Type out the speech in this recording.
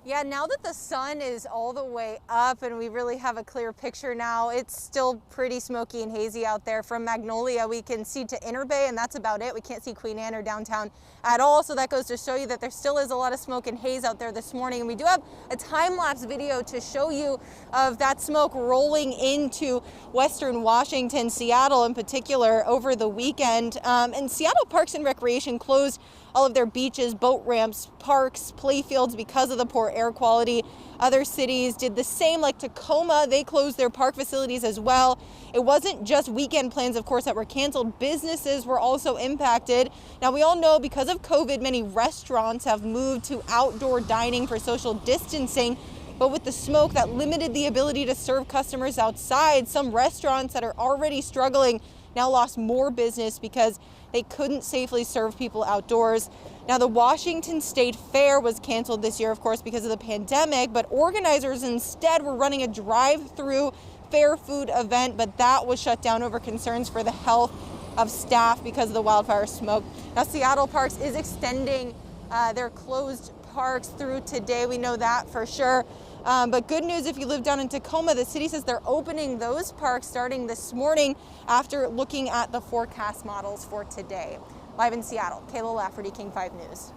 Yeah, now that the sun is all the way up and we really have a clear picture now, it's still pretty smoky and hazy out there. From Magnolia, we can see to Inner Bay, and that's about it. We can't see Queen Anne or downtown at all. So that goes to show you that there still is a lot of smoke and haze out there this morning. And we do have a time-lapse video to show you of that smoke rolling into Western Washington, Seattle in particular, over the weekend. And Seattle Parks and Recreation closed all of their beaches, boat ramps, parks, play fields because of the poor air quality. Other cities did the same, like Tacoma. They closed their park facilities as well. It wasn't just weekend plans, of course, that were canceled. Businesses were also impacted. Now, we all know because of COVID, many restaurants have moved to outdoor dining for social distancing. But with the smoke that limited the ability to serve customers outside, some restaurants that are already struggling now lost more business because they couldn't safely serve people outdoors. Now, the Washington State Fair was canceled this year, of course, because of the pandemic, but organizers instead were running a drive-through fair food event, but that was shut down over concerns for the health of staff because of the wildfire smoke. Now, Seattle Parks is extending their closed parks through today. We know that for sure. But good news if you live down in Tacoma, the city says they're opening those parks starting this morning after looking at the forecast models for today. Live in Seattle, Kayla Lafferty, King 5 News.